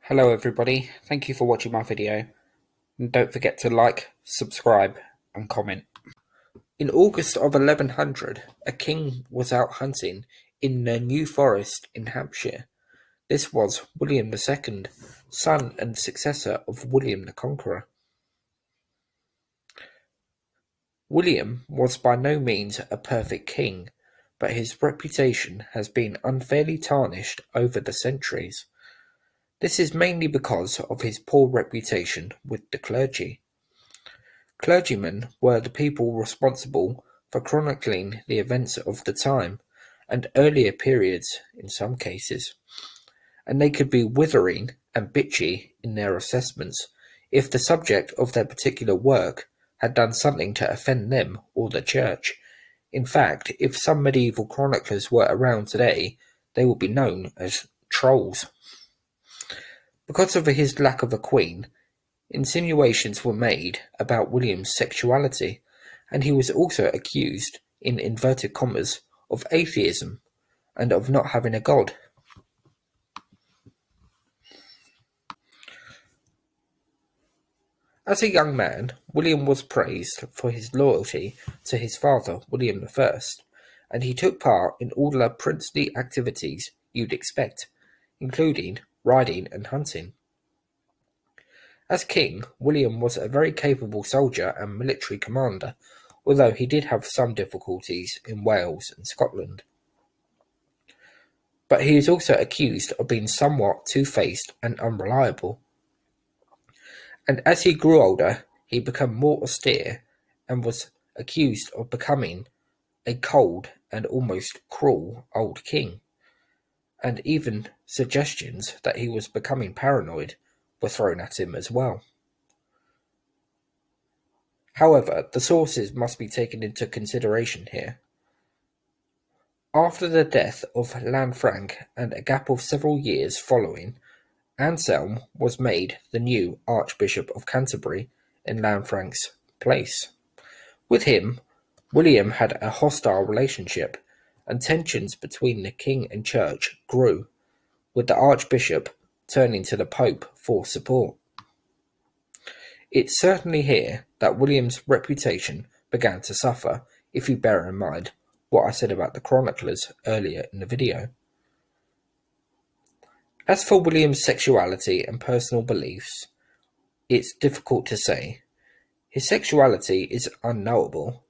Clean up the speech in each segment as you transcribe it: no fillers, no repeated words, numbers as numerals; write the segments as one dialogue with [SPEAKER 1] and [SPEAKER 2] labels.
[SPEAKER 1] Hello everybody, thank you for watching my video, and don't forget to like, subscribe and comment. In August of 1100, a king was out hunting in the New Forest in Hampshire. This was William II, son and successor of William the Conqueror. William was by no means a perfect king, but his reputation has been unfairly tarnished over the centuries. This is mainly because of his poor reputation with the clergy. Clergymen were the people responsible for chronicling the events of the time, and earlier periods in some cases, and they could be withering and bitchy in their assessments if the subject of their particular work had done something to offend them or the church. In fact, if some medieval chroniclers were around today, they would be known as trolls. Because of his lack of a queen, insinuations were made about William's sexuality, and he was also accused, in inverted commas, of atheism and of not having a god. As a young man, William was praised for his loyalty to his father, William I, and he took part in all the princely activities you'd expect, including riding and hunting. As king, William was a very capable soldier and military commander, although he did have some difficulties in Wales and Scotland. But he is also accused of being somewhat two-faced and unreliable. And as he grew older, he became more austere and was accused of becoming a cold and almost cruel old king. And even suggestions that he was becoming paranoid were thrown at him as well. However, the sources must be taken into consideration here. After the death of Lanfranc and a gap of several years following, Anselm was made the new Archbishop of Canterbury in Lanfranc's place. With him, William had a hostile relationship, and tensions between the king and church grew, with the Archbishop turning to the Pope for support. It's certainly here that William's reputation began to suffer, if you bear in mind what I said about the chroniclers earlier in the video. As for William's sexuality and personal beliefs, it's difficult to say. His sexuality is unknowable,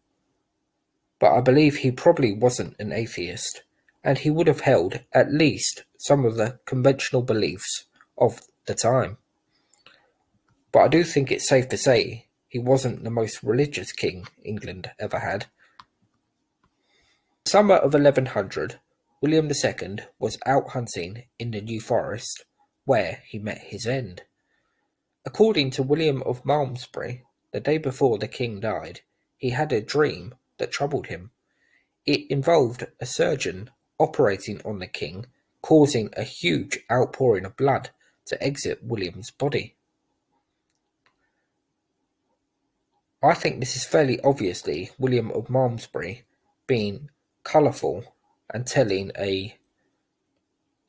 [SPEAKER 1] but I believe he probably wasn't an atheist, and he would have held at least some of the conventional beliefs of the time. But I do think it's safe to say he wasn't the most religious king England ever had. Summer of 1100, William II was out hunting in the New Forest, where he met his end. According to William of Malmesbury, the day before the king died, he had a dream that troubled him. It involved a surgeon operating on the king, causing a huge outpouring of blood to exit William's body. I think this is fairly obviously William of Malmesbury being colourful and telling a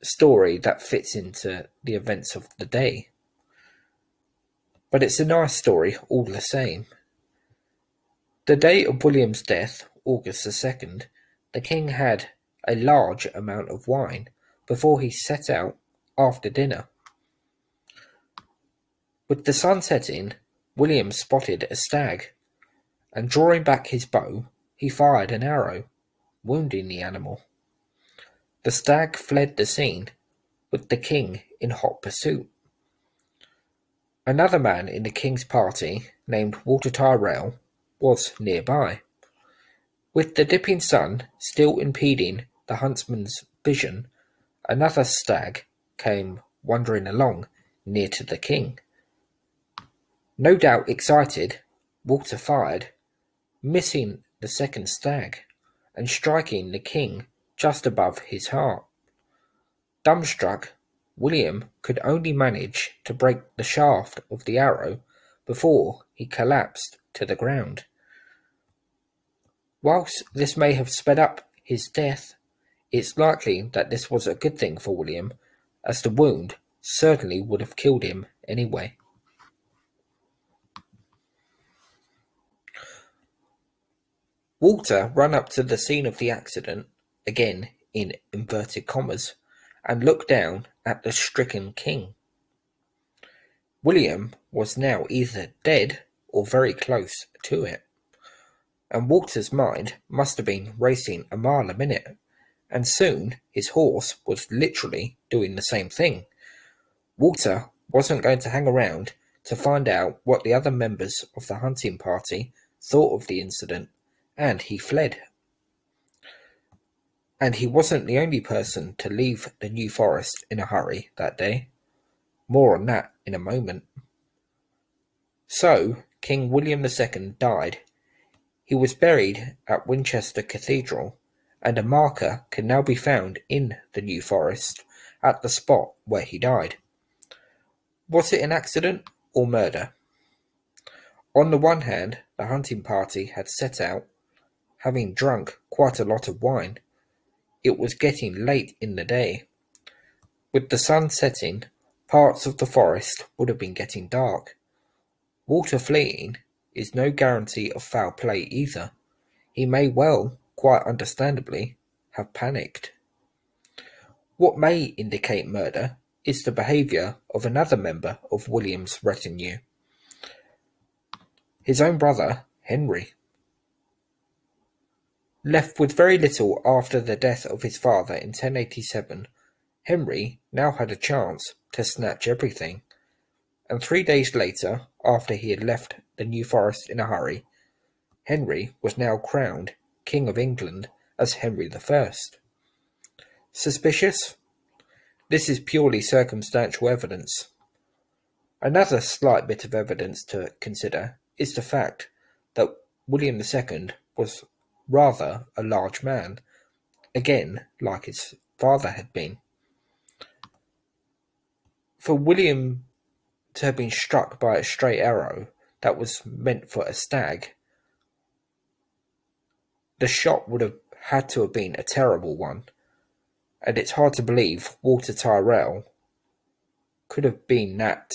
[SPEAKER 1] story that fits into the events of the day. But it's a nice story all the same. The day of William's death, August the 2nd, the king had a large amount of wine before he set out after dinner. With the sun setting, William spotted a stag, and drawing back his bow, he fired an arrow, wounding the animal. The stag fled the scene, with the king in hot pursuit. Another man in the king's party, named Walter Tyrrell, was nearby. With the dipping sun still impeding the huntsman's vision, another stag came wandering along near to the king. No doubt excited, Walter fired, missing the second stag and striking the king just above his heart. Dumbstruck, William could only manage to break the shaft of the arrow before he collapsed to the ground. Whilst this may have sped up his death, it's likely that this was a good thing for William, as the wound certainly would have killed him anyway. Walter ran up to the scene of the accident, again in inverted commas, and looked down at the stricken king. William was now either dead or very close to it, and Walter's mind must have been racing a mile a minute, and soon his horse was literally doing the same thing. Walter wasn't going to hang around to find out what the other members of the hunting party thought of the incident, and he fled. And he wasn't the only person to leave the New Forest in a hurry that day. More on that in a moment. So, King William II died. He was buried at Winchester Cathedral, and a marker can now be found in the New Forest at the spot where he died. Was it an accident or murder? On the one hand, the hunting party had set out, having drunk quite a lot of wine. It was getting late in the day. With the sun setting, parts of the forest would have been getting dark. Walter fleeing is no guarantee of foul play either. He may well, quite understandably, have panicked. What may indicate murder is the behaviour of another member of William's retinue, his own brother, Henry. Left with very little after the death of his father in 1087, Henry now had a chance to snatch everything, and 3 days later, after he had left the New Forest in a hurry, Henry was now crowned King of England as Henry I. Suspicious? This is purely circumstantial evidence. Another slight bit of evidence to consider is the fact that William II was rather a large man, again like his father had been. For William to have been struck by a stray arrow that was meant for a stag, the shot would have had to have been a terrible one, and it's hard to believe Walter Tyrrell could have been that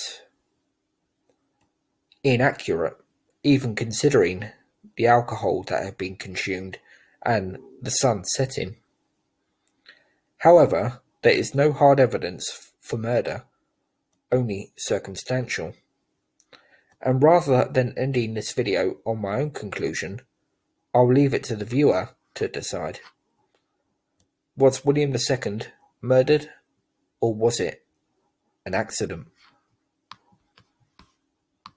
[SPEAKER 1] inaccurate, even considering the alcohol that had been consumed and the sun setting. However, there is no hard evidence for murder, only circumstantial. And rather than ending this video on my own conclusion, I'll leave it to the viewer to decide. Was William II murdered, or was it an accident?